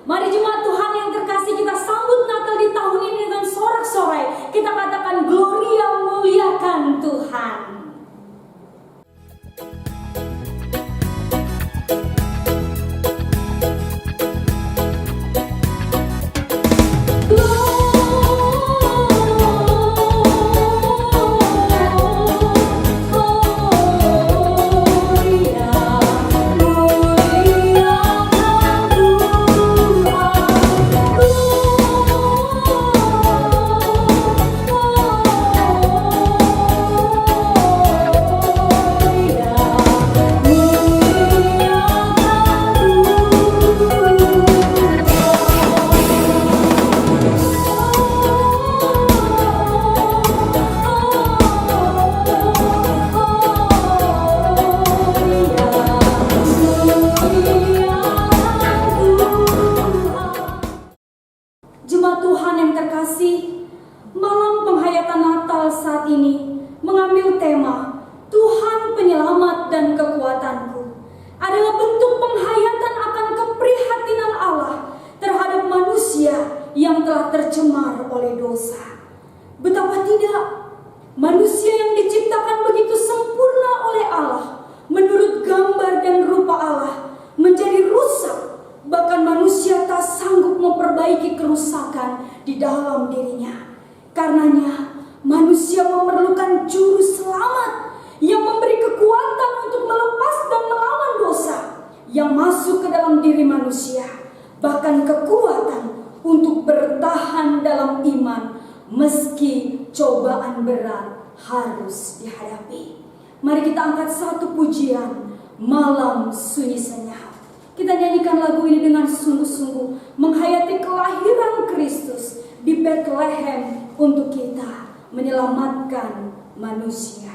Mari jemaat Tuhan yang terkasih, kita sambut Natal di tahun ini dengan sorak-sorai. Kita katakan Gloria, muliakan Tuhan. Manusia yang diciptakan begitu sempurna oleh Allah, menurut gambar dan rupa Allah, menjadi rusak. Bahkan manusia tak sanggup memperbaiki kerusakan di dalam dirinya. Karenanya, manusia memerlukan juru selamat yang memberi kekuatan untuk melepas dan melawan dosa yang masuk ke dalam diri manusia. Bahkan kekuatan untuk bertahan dalam iman meski cobaan berat harus dihadapi. Mari kita angkat satu pujian, Malam Sunyi Senyap. Kita nyanyikan lagu ini dengan sungguh-sungguh menghayati kelahiran Kristus di Bethlehem untuk kita menyelamatkan manusia.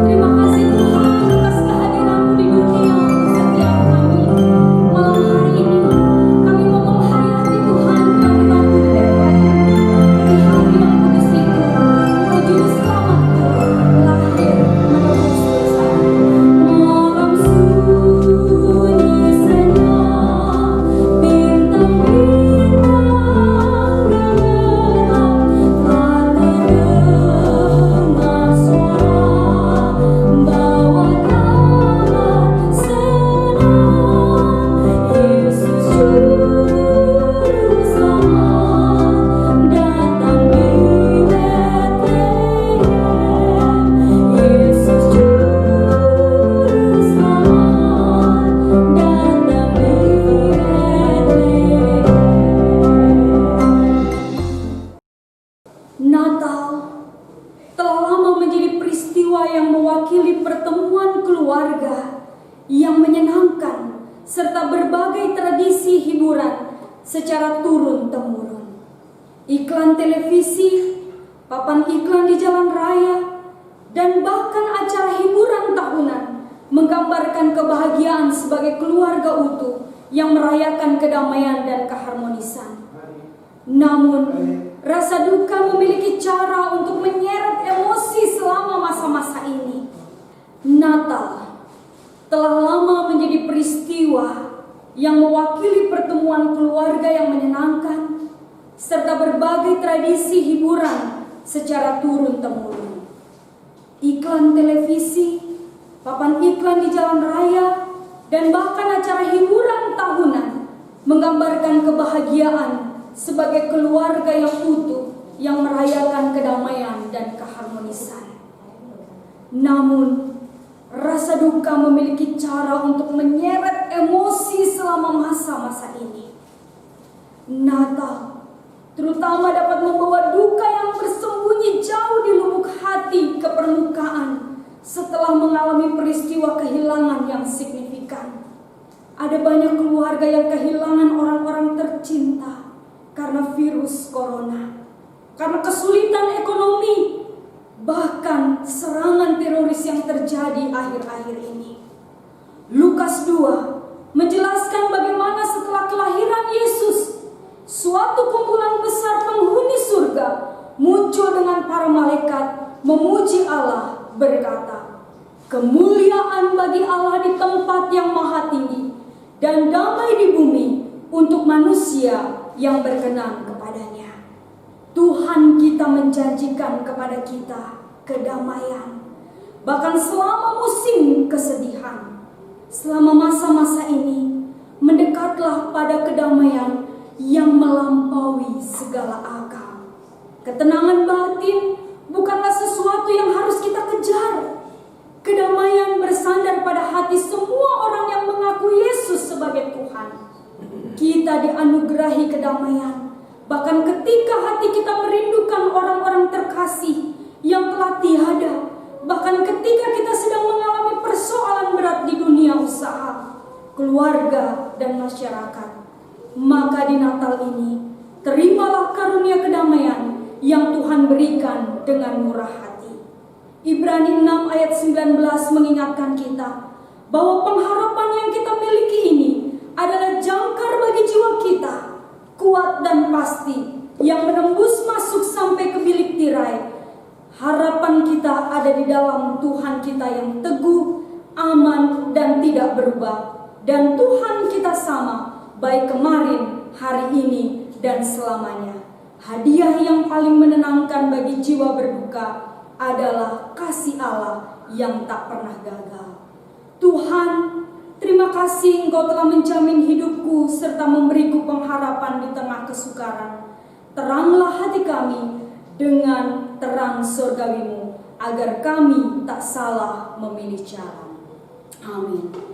Terima kasih Tuhan atas kehadiran-Mu di dunia setiap kami. Malam hari ini kami mau menghayati Tuhan kehadiran-Mu di Bethlehem. Di hari yang kudus itu, Juru Selamat-Ku lahir menebus dosa. Malam sunyi senyap, bintang-bintang gelap, telah terdengar suara bawa kabar senang. Yesus Juru Selamat datang di Bethlehem. Yesus Juru Selamat datang di Bethlehem. Natal telah lama menjadi peristiwa yang mewakili pertemuan keluarga yang menyenangkan serta berbagai tradisi hiburan secara turun-temurun. Iklan televisi, papan iklan di jalan raya, dan bahkan acara hiburan tahunan menggambarkan kebahagiaan sebagai keluarga utuh yang merayakan kedamaian dan keharmonisan. Namun, rasa duka memiliki cara untuk menyeret emosi selama masa-masa ini. Natal telah lama menjadi peristiwa yang mewakili pertemuan keluarga yang menyenangkan serta berbagai tradisi hiburan secara turun-temurun. Iklan televisi, papan iklan di jalan raya, dan bahkan acara hiburan tahunan menggambarkan kebahagiaan sebagai keluarga yang utuh yang merayakan kedamaian dan keharmonisan. Namun, rasa duka memiliki cara untuk menyeret emosi selama masa-masa ini. Natal terutama dapat membawa duka yang bersembunyi jauh di lubuk hati ke permukaan setelah mengalami peristiwa kehilangan yang signifikan. Ada banyak keluarga yang kehilangan orang-orang tercinta karena virus corona, karena kesulitan ekonomi, bahkan serangan teroris yang terjadi akhir-akhir ini. Lukas 2 menjelaskan bagaimana setelah kelahiran Yesus, suatu kumpulan besar penghuni surga muncul dengan para malaikat memuji Allah berkata, "Kemuliaan bagi Allah di tempat yang maha tinggi, dan damai di bumi untuk manusia yang berkenan kepadanya. Tuhan kita menjanjikan kepada kita kedamaian, bahkan selama musim kesedihan. Selama masa-masa ini, mendekatlah pada kedamaian yang melampaui segala akal. Ketenangan batin bukanlah sesuatu yang harus kita kejar. Kedamaian bersandar pada hati semua orang yang mengaku Yesus sebagai Tuhan. Kita dianugerahi kedamaian, bahkan ketika hati kita merindukan orang-orang terkasih yang telah tiada, bahkan ketika kita sedang mengalami persoalan berat di dunia usaha, keluarga, dan masyarakat. Maka di Natal ini, terimalah karunia kedamaian yang Tuhan berikan dengan murah hati. Ibrani 6 ayat 19 mengingatkan kita bahwa pengharapan yang kita miliki ini adalah jangkar bagi jiwa kita, kuat dan pasti, yang menembus masuk sampai ke bilik tirai. Harapan kita ada di dalam Tuhan kita yang teguh, aman, dan tidak berubah. Dan Tuhan kita sama, baik kemarin, hari ini, dan selamanya. Hadiah yang paling menenangkan bagi jiwa berduka adalah kasih Allah yang tak pernah gagal. Tuhan, terima kasih Engkau telah menjamin hidupku serta memberiku pengharapan di tengah kesukaran. Teranglah hati kami dengan terang surgawimu, agar kami tak salah memilih jalan. Amin.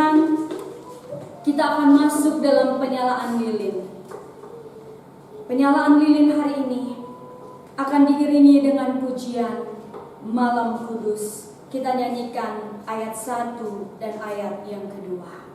Tuhan, kita akan masuk dalam penyalaan lilin. Penyalaan lilin hari ini akan diiringi dengan pujian Malam Kudus. Kita nyanyikan ayat 1 dan ayat yang kedua.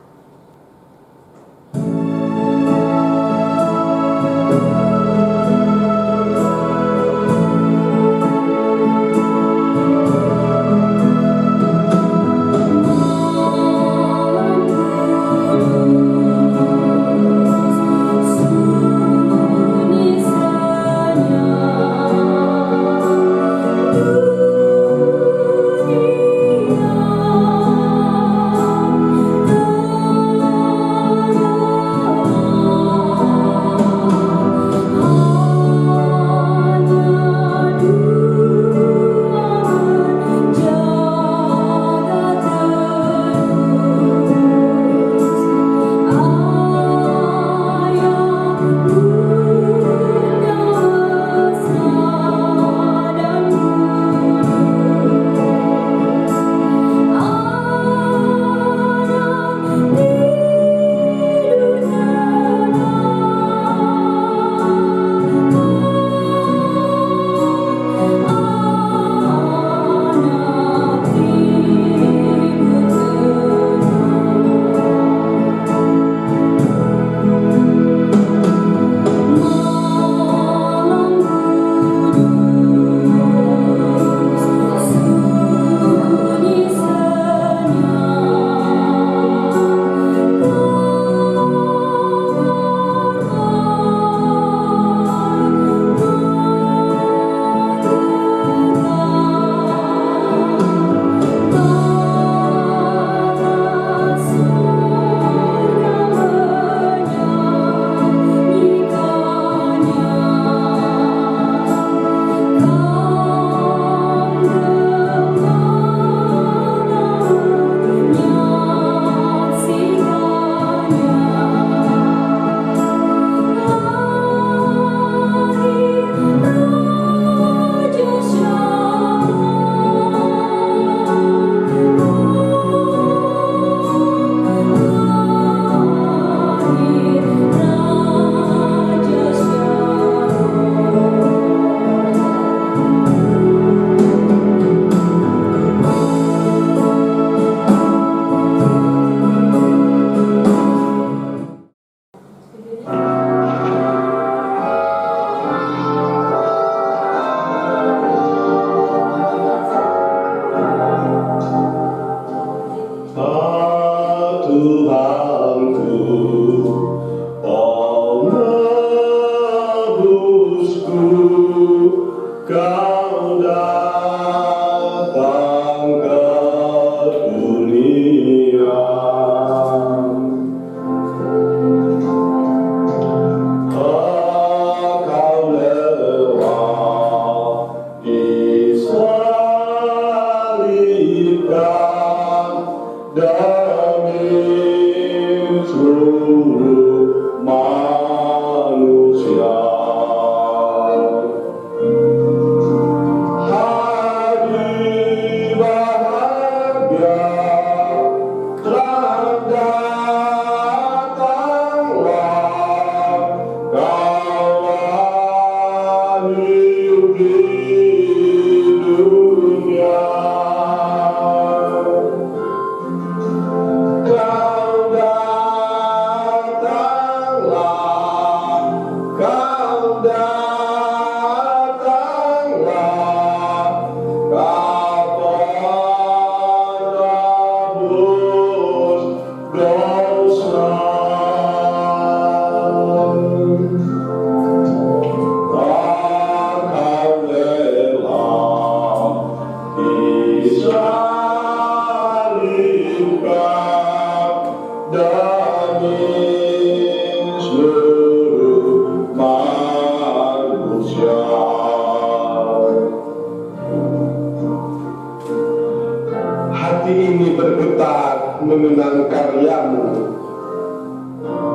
mengenang karyamu.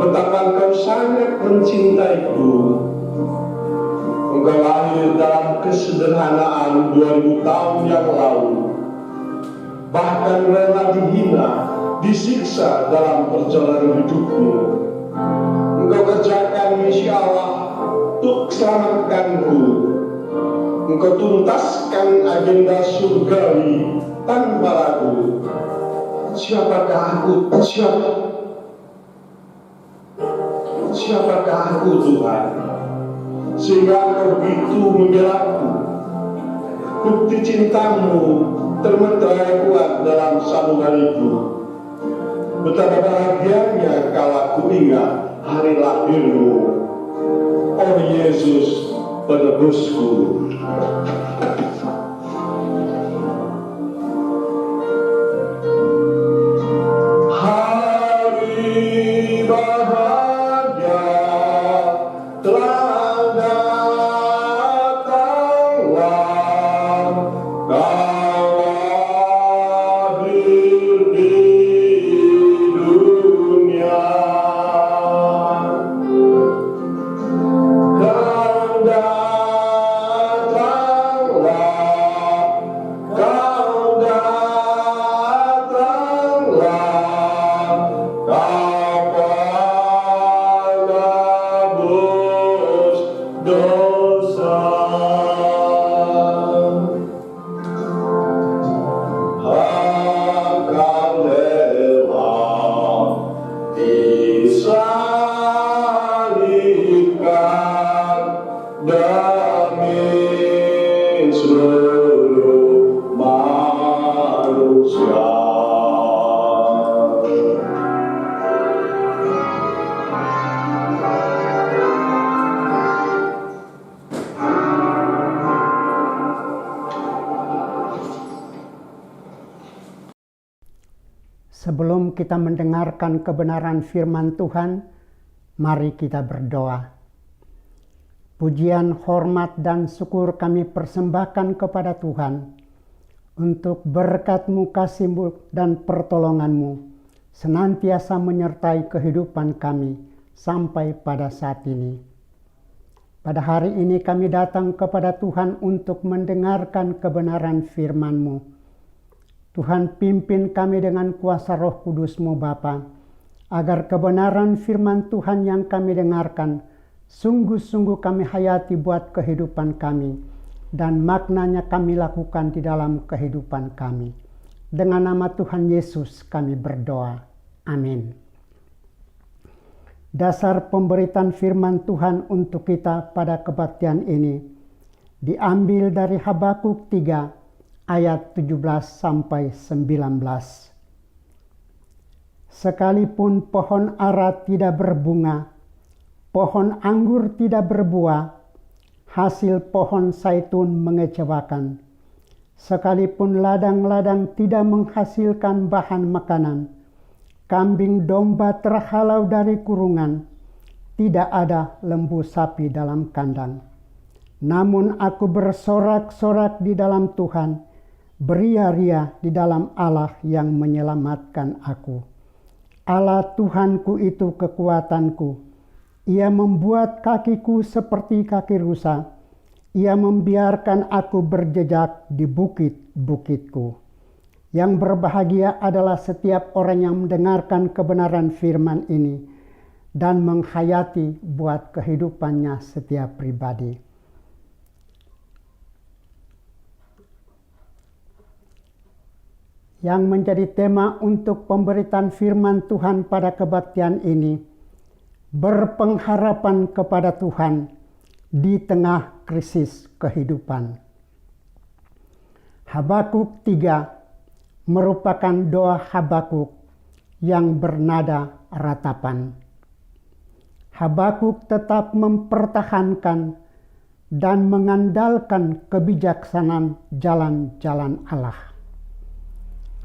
Betapa engkau sangat mencintaiku. Engkau lahir dalam kesederhanaan 2000 tahun yang lalu. Bahkan rela dihina, disiksa dalam perjalanan hidupmu. Engkau kerjakan misi Allah untuk selamatkanku. Engkau tuntaskan agenda surgawi tanpa ragu. Siapakah aku? Siapakah aku, Tuhan? Sehingga Engkau begitu membelaku. Bukti cintamu termeterai kuat dalam sambungan itu. Betapa bahagianya kalau aku ingat hari lahirmu, oh Yesus penebusku. Hari bahagia telah datanglah, kau lahir di dunia. Kau datanglah, kau penebus dosa. Engkau rela disalibkan demi seluruh manusia. Sebelum kita mendengarkan kebenaran firman Tuhan, mari kita berdoa. Pujian, hormat, dan syukur kami persembahkan kepada Tuhan untuk berkat-Mu, kasih-Mu, dan pertolongan-Mu senantiasa menyertai kehidupan kami sampai pada saat ini. Pada hari ini kami datang kepada Tuhan untuk mendengarkan kebenaran firman-Mu. Tuhan, pimpin kami dengan kuasa Roh Kudus-Mu Bapa, agar kebenaran firman Tuhan yang kami dengarkan sungguh-sungguh kami hayati buat kehidupan kami, dan maknanya kami lakukan di dalam kehidupan kami. Dengan nama Tuhan Yesus kami berdoa. Amin. Dasar pemberitaan firman Tuhan untuk kita pada kebaktian ini diambil dari Habakuk 3 ayat 17 sampai 19. Sekalipun pohon ara tidak berbunga, pohon anggur tidak berbuah, hasil pohon zaitun mengecewakan. Sekalipun ladang-ladang tidak menghasilkan bahan makanan, kambing domba terhalau dari kurungan, tidak ada lembu sapi dalam kandang. Namun aku bersorak-sorak di dalam Tuhan, beria-ria di dalam Allah yang menyelamatkan aku. Allah Tuhanku itu kekuatanku. Ia membuat kakiku seperti kaki rusa. Ia membiarkan aku berjejak di bukit-bukitku. Yang berbahagia adalah setiap orang yang mendengarkan kebenaran firman ini dan menghayati buat kehidupannya setiap pribadi. Yang menjadi tema untuk pemberitaan firman Tuhan pada kebaktian ini, berpengharapan kepada Tuhan di tengah krisis kehidupan. Habakuk 3 merupakan doa Habakuk yang bernada ratapan. Habakuk tetap mempertahankan dan mengandalkan kebijaksanaan jalan-jalan Allah.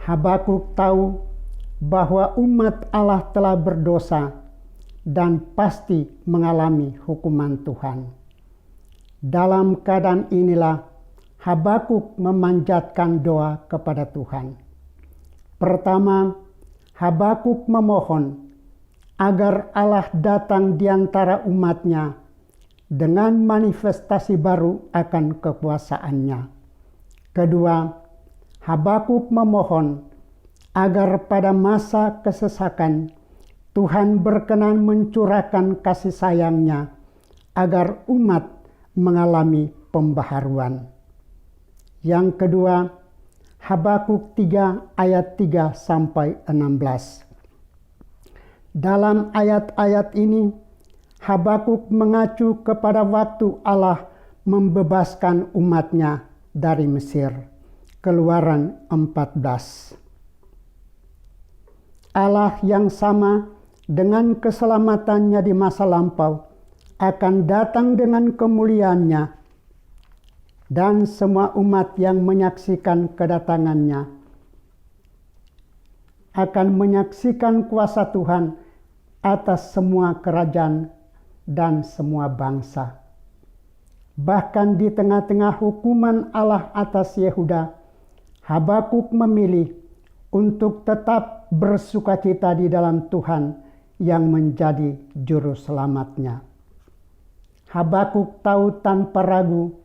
Habakuk tahu bahwa umat Allah telah berdosa dan pasti mengalami hukuman Tuhan. Dalam keadaan inilah Habakuk memanjatkan doa kepada Tuhan. Pertama, Habakuk memohon agar Allah datang di antara umatnya dengan manifestasi baru akan kekuasaannya. Kedua, Habakuk memohon agar pada masa kesesakan Tuhan berkenan mencurahkan kasih sayang-Nya agar umat mengalami pembaharuan. Yang kedua, Habakuk 3 ayat 3 sampai 16. Dalam ayat-ayat ini, Habakuk mengacu kepada waktu Allah membebaskan umatnya dari Mesir. Keluaran 14. Allah yang sama dengan keselamatannya di masa lampau akan datang dengan kemuliaannya, dan semua umat yang menyaksikan kedatangannya akan menyaksikan kuasa Tuhan atas semua kerajaan dan semua bangsa. Bahkan di tengah-tengah hukuman Allah atas Yehuda, Habakuk memilih untuk tetap bersukacita di dalam Tuhan yang menjadi juru selamatnya. Habakuk tahu tanpa ragu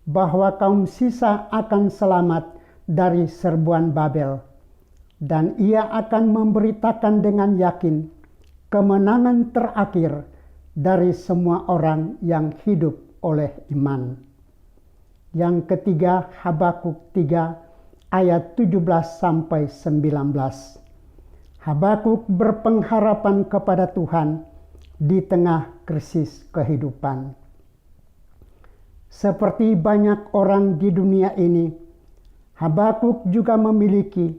bahwa kaum sisa akan selamat dari serbuan Babel, dan ia akan memberitakan dengan yakin kemenangan terakhir dari semua orang yang hidup oleh iman. Yang ketiga, Habakuk 3 ayat 17 sampai 19. Habakuk berpengharapan kepada Tuhan di tengah krisis kehidupan. Seperti banyak orang di dunia ini, Habakuk juga memiliki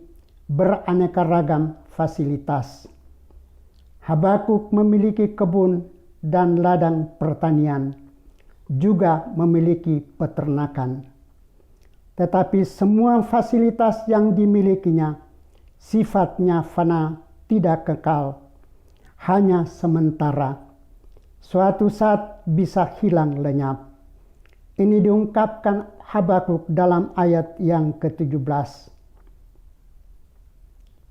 beraneka ragam fasilitas. Habakuk memiliki kebun dan ladang pertanian, juga memiliki peternakan. Tetapi semua fasilitas yang dimilikinya sifatnya fana, tidak kekal, hanya sementara. Suatu saat bisa hilang lenyap. Ini diungkapkan Habakuk dalam ayat yang ke-17.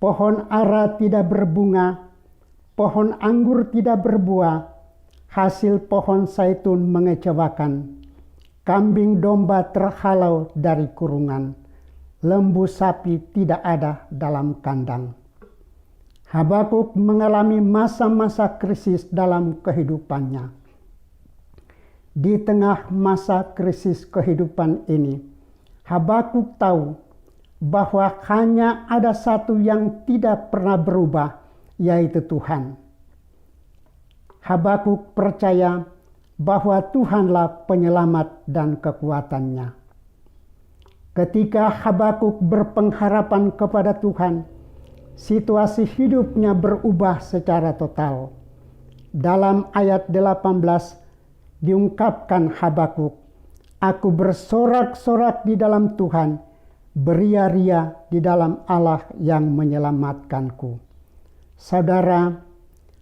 Pohon ara tidak berbunga, pohon anggur tidak berbuah, hasil pohon zaitun mengecewakan. Kambing domba terhalau dari kurungan, lembu sapi tidak ada dalam kandang. Habakuk mengalami masa-masa krisis dalam kehidupannya. Di tengah masa krisis kehidupan ini, Habakuk tahu bahwa hanya ada satu yang tidak pernah berubah, yaitu Tuhan. Habakuk percaya bahwa Tuhanlah penyelamat dan kekuatannya. Ketika Habakuk berpengharapan kepada Tuhan, situasi hidupnya berubah secara total. Dalam ayat 18 diungkapkan Habakuk, "Aku bersorak-sorak di dalam Tuhan, beria-ria di dalam Allah yang menyelamatkanku." Saudara,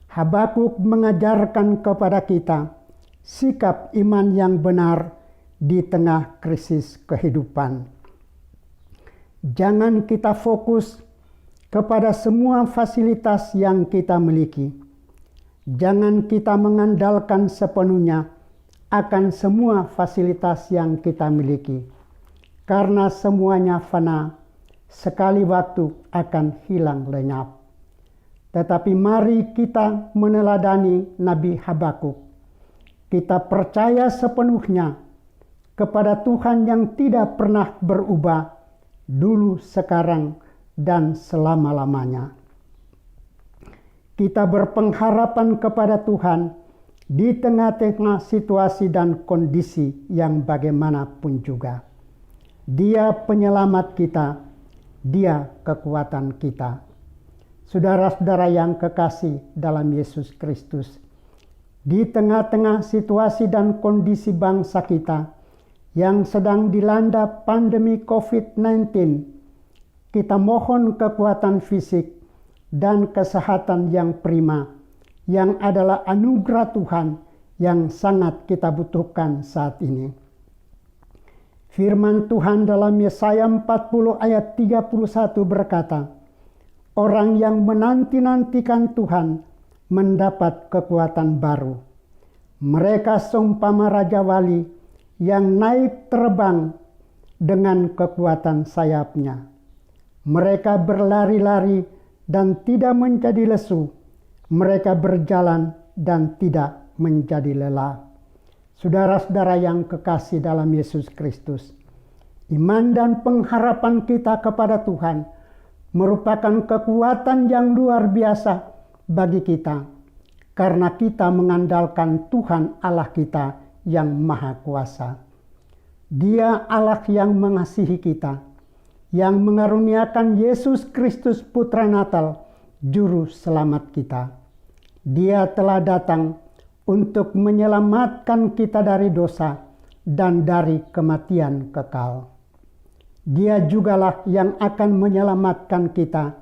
Habakuk mengajarkan kepada kita sikap iman yang benar di tengah krisis kehidupan. Jangan kita fokus kepada semua fasilitas yang kita miliki. Jangan kita mengandalkan sepenuhnya akan semua fasilitas yang kita miliki, karena semuanya fana, sekali waktu akan hilang lenyap. Tetapi mari kita meneladani Nabi Habakuk. Kita percaya sepenuhnya kepada Tuhan yang tidak pernah berubah, dulu, sekarang, dan selama-lamanya. Kita berpengharapan kepada Tuhan di tengah-tengah situasi dan kondisi yang bagaimanapun juga. Dia penyelamat kita, Dia kekuatan kita. Saudara-saudara yang kekasih dalam Yesus Kristus, di tengah-tengah situasi dan kondisi bangsa kita yang sedang dilanda pandemi COVID-19, kita mohon kekuatan fisik dan kesehatan yang prima, yang adalah anugerah Tuhan yang sangat kita butuhkan saat ini. Firman Tuhan dalam Yesaya 40 ayat 31 berkata, "Orang yang menanti-nantikan Tuhan mendapat kekuatan baru. Mereka seumpama Raja Wali yang naik terbang dengan kekuatan sayapnya. Mereka berlari-lari dan tidak menjadi lesu. Mereka berjalan dan tidak menjadi lelah. Saudara-saudara yang kekasih dalam Yesus Kristus, iman dan pengharapan kita kepada Tuhan merupakan kekuatan yang luar biasa bagi kita, karena kita mengandalkan Tuhan Allah kita yang Maha Kuasa. Dia Allah yang mengasihi kita, yang mengaruniakan Yesus Kristus Putra Natal, Juru Selamat kita. Dia telah datang untuk menyelamatkan kita dari dosa dan dari kematian kekal. Dia jugalah yang akan menyelamatkan kita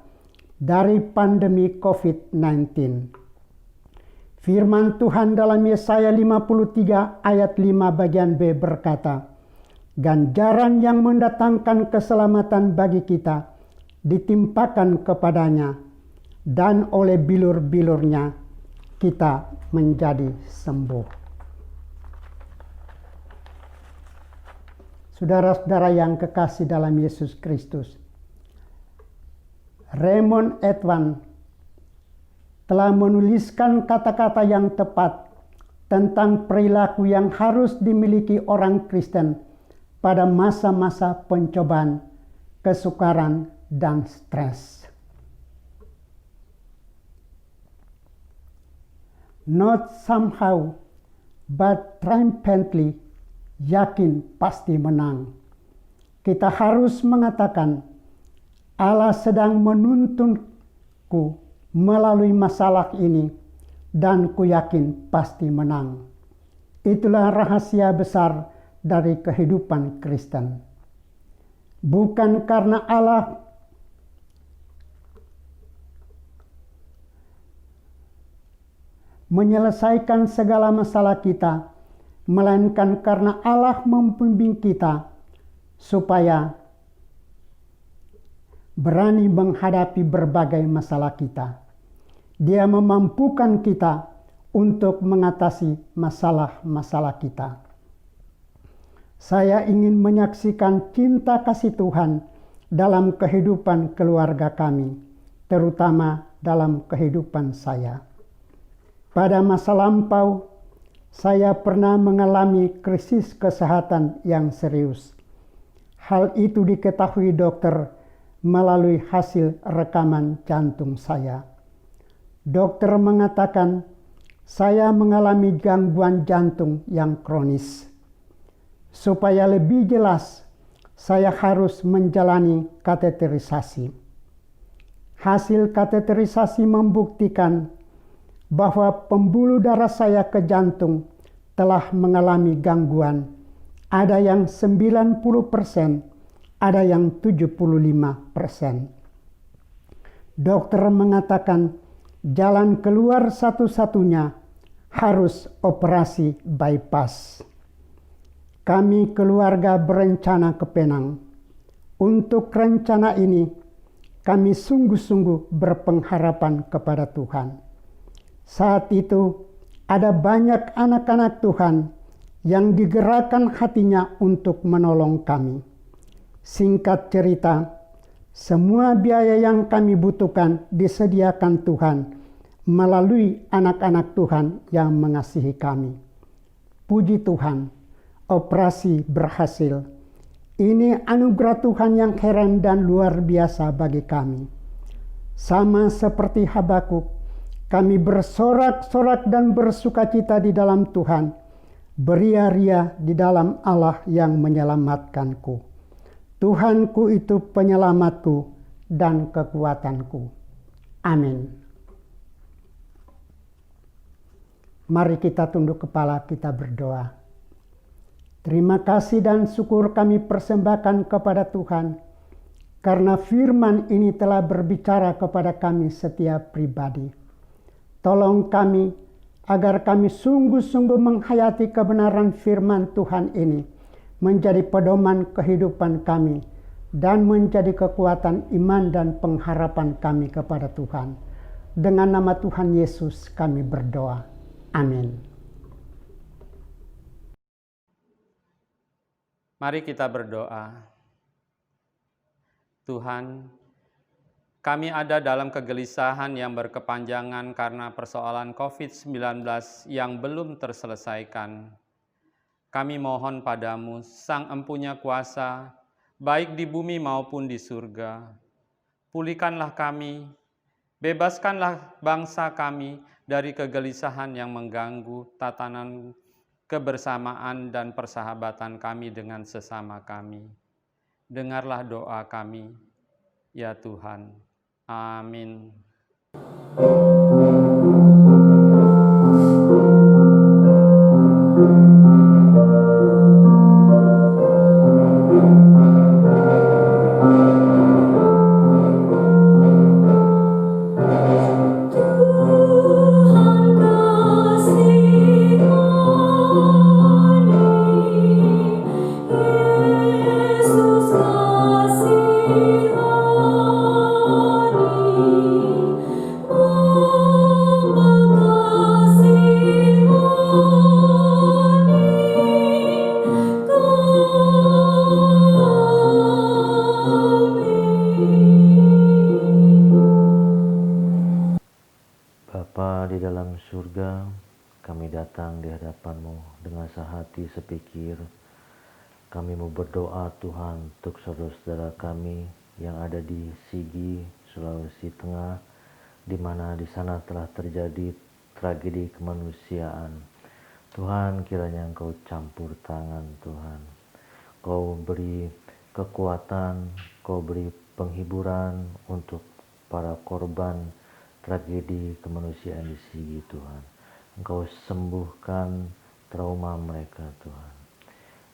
dari pandemi COVID-19. Firman Tuhan dalam Yesaya 53 ayat 5 bagian B berkata, ganjaran yang mendatangkan keselamatan bagi kita ditimpakan kepadanya, dan oleh bilur-bilurnya kita menjadi sembuh. Saudara-saudara yang kekasih dalam Yesus Kristus, Raymond Edwan telah menuliskan kata-kata yang tepat tentang perilaku yang harus dimiliki orang Kristen pada masa-masa pencobaan, kesukaran, dan stres. Not somehow, but triumphantly, yakin pasti menang. Kita harus mengatakan, Allah sedang menuntunku melalui masalah ini, dan ku yakin pasti menang. Itulah rahasia besar dari kehidupan Kristen. Bukan karena Allah menyelesaikan segala masalah kita, melainkan karena Allah membimbing kita supaya berani menghadapi berbagai masalah kita. Dia memampukan kita untuk mengatasi masalah-masalah kita. Saya ingin menyaksikan cinta kasih Tuhan dalam kehidupan keluarga kami, terutama dalam kehidupan saya. Pada masa lampau, saya pernah mengalami krisis kesehatan yang serius. Hal itu diketahui dokter melalui hasil rekaman jantung saya. Dokter mengatakan saya mengalami gangguan jantung yang kronis. Supaya lebih jelas, saya harus menjalani kateterisasi. Hasil kateterisasi membuktikan bahwa pembuluh darah saya ke jantung telah mengalami gangguan. Ada yang 90%, ada yang 75%. Dokter mengatakan jalan keluar satu-satunya harus operasi bypass. Kami keluarga berencana ke Penang. Untuk rencana ini, kami sungguh-sungguh berpengharapan kepada Tuhan. Saat itu ada banyak anak-anak Tuhan yang digerakkan hatinya untuk menolong kami. Singkat cerita, semua biaya yang kami butuhkan disediakan Tuhan melalui anak-anak Tuhan yang mengasihi kami. Puji Tuhan, operasi berhasil. Ini anugerah Tuhan yang heran dan luar biasa bagi kami. Sama seperti Habakuk, kami bersorak-sorak dan bersukacita di dalam Tuhan, beria-ria di dalam Allah yang menyelamatkanku. Tuhanku itu penyelamatku dan kekuatanku. Amin. Mari kita tunduk kepala, kita berdoa. Terima kasih dan syukur kami persembahkan kepada Tuhan, karena firman ini telah berbicara kepada kami setiap pribadi. Tolong kami agar kami sungguh-sungguh menghayati kebenaran firman Tuhan ini menjadi pedoman kehidupan kami dan menjadi kekuatan iman dan pengharapan kami kepada Tuhan. Dengan nama Tuhan Yesus kami berdoa. Amin. Mari kita berdoa. Tuhan, Kami ada dalam kegelisahan yang berkepanjangan karena persoalan COVID-19 yang belum terselesaikan. Kami mohon padamu, Sang Empunya Kuasa, baik di bumi maupun di surga. Pulihkanlah kami, bebaskanlah bangsa kami dari kegelisahan yang mengganggu tatanan kebersamaan dan persahabatan kami dengan sesama kami. Dengarlah doa kami, ya Tuhan. Amin. Bapa di dalam surga, kami datang di hadapan-Mu dengan sehati sepikir. Kami mau berdoa Tuhan untuk saudara-saudara kami yang ada di Sigi, Sulawesi Tengah, di mana di sana telah terjadi tragedi kemanusiaan. Tuhan, kiranya Engkau campur tangan Tuhan. Kau beri kekuatan, Kau beri penghiburan untuk para korban tragedi kemanusiaan di Sigi Tuhan. Engkau sembuhkan trauma mereka Tuhan.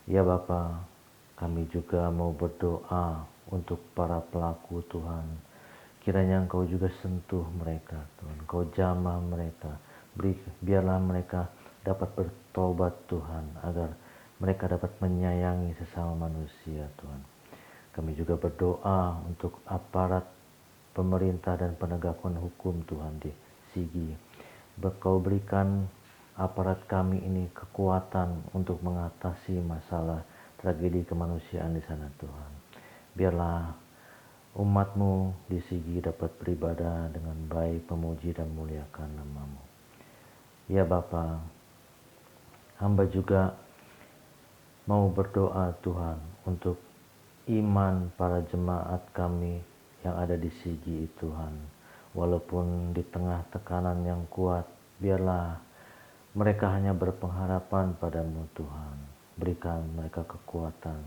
Ya Bapa, kami juga mau berdoa untuk para pelaku Tuhan. Kiranya Engkau juga sentuh mereka Tuhan. Engkau jamah mereka. Biarlah mereka dapat bertobat Tuhan, agar mereka dapat menyayangi sesama manusia Tuhan. Kami juga berdoa untuk aparat pemerintah dan penegakan hukum Tuhan di Sigi. Kau berikan aparat kami ini kekuatan untuk mengatasi masalah tragedi kemanusiaan di sana Tuhan. Biarlah umat-Mu di Sigi dapat beribadah dengan baik, memuji dan muliakan nama-Mu. Ya Bapa, hamba juga mau berdoa Tuhan untuk iman para jemaat kami yang ada di Sigi Tuhan. Walaupun di tengah tekanan yang kuat, biarlah mereka hanya berpengharapan padamu Tuhan. Berikan mereka kekuatan.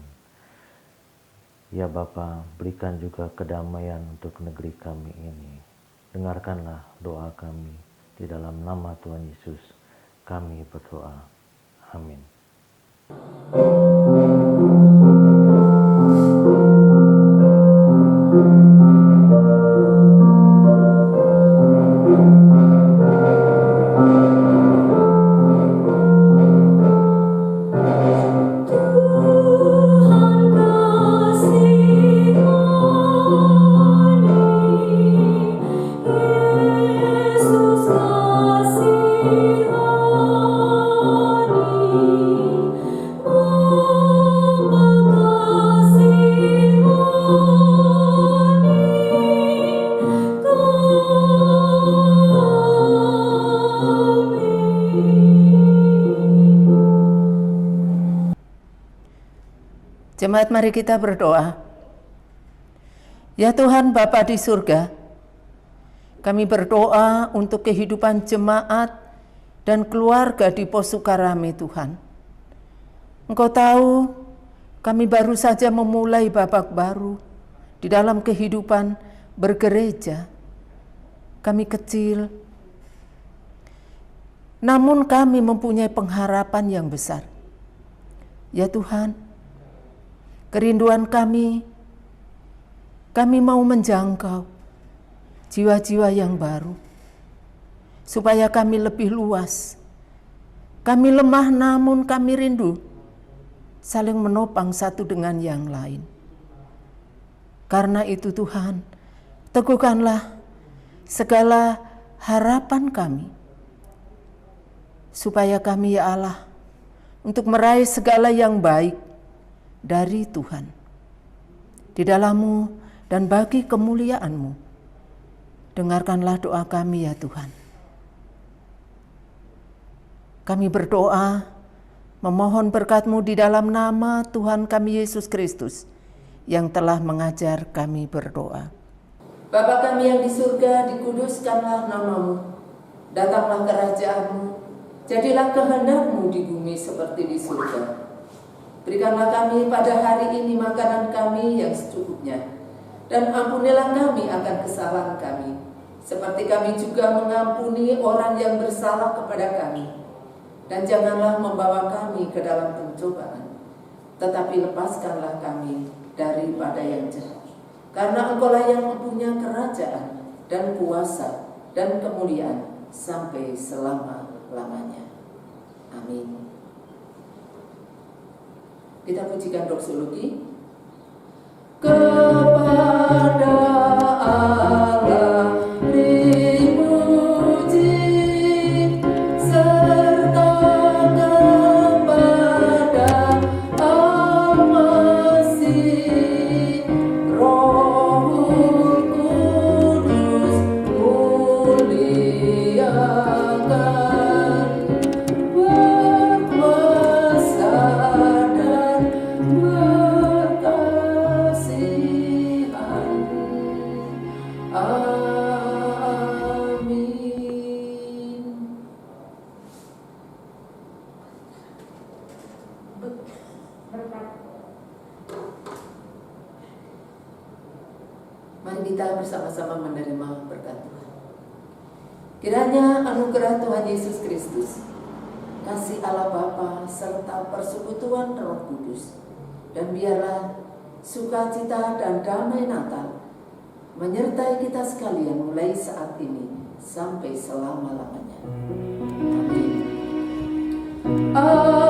Ya Bapa, berikan juga kedamaian untuk negeri kami ini. Dengarkanlah doa kami. Di dalam nama Tuhan Yesus kami berdoa. Amin. Jemaat, mari kita berdoa. Ya Tuhan Bapa di surga, kami berdoa untuk kehidupan jemaat dan keluarga di Pos Sukarame Tuhan. Engkau tahu kami baru saja memulai babak baru di dalam kehidupan bergereja. Kami kecil, namun kami mempunyai pengharapan yang besar. Ya Tuhan, kerinduan kami mau menjangkau jiwa-jiwa yang baru, supaya kami lebih luas. Kami lemah namun kami rindu saling menopang satu dengan yang lain. Karena itu Tuhan, teguhkanlah segala harapan kami, supaya kami ya Allah, untuk meraih segala yang baik dari Tuhan, di dalam-Mu dan bagi kemuliaan-Mu. dengarkanlah doa kami ya Tuhan. Kami berdoa, memohon berkat-Mu di dalam nama Tuhan kami Yesus Kristus, yang telah mengajar kami berdoa. Bapa kami yang di surga, dikuduskanlah nama-Mu. Datanglah kerajaan-Mu, jadilah kehendak-Mu di bumi seperti di surga. Berikanlah kami pada hari ini makanan kami yang secukupnya, dan ampunilah kami akan kesalahan kami, seperti kami juga mengampuni orang yang bersalah kepada kami. Dan janganlah membawa kami ke dalam pencobaan, tetapi lepaskanlah kami daripada yang jahat. Karena Engkau-lah yang mempunyai kerajaan dan kuasa dan kemuliaan sampai selama-lamanya. Amin. Kita pujikan doksologi. Kepada Allah dipuji, serta kepada Al-Masih, Roh Kudus muliakan, berkuasa dan berkasihan. Amin. Mari kita bersama-sama menerima berkat Tuhan. Kiranya anugerah Tuhan Yesus Kristus, kasih Allah Bapa serta persekutuan Roh Kudus, dan biarlah sukacita dan damai Natal menyertai kita sekalian mulai saat ini sampai selama-lamanya. Amin.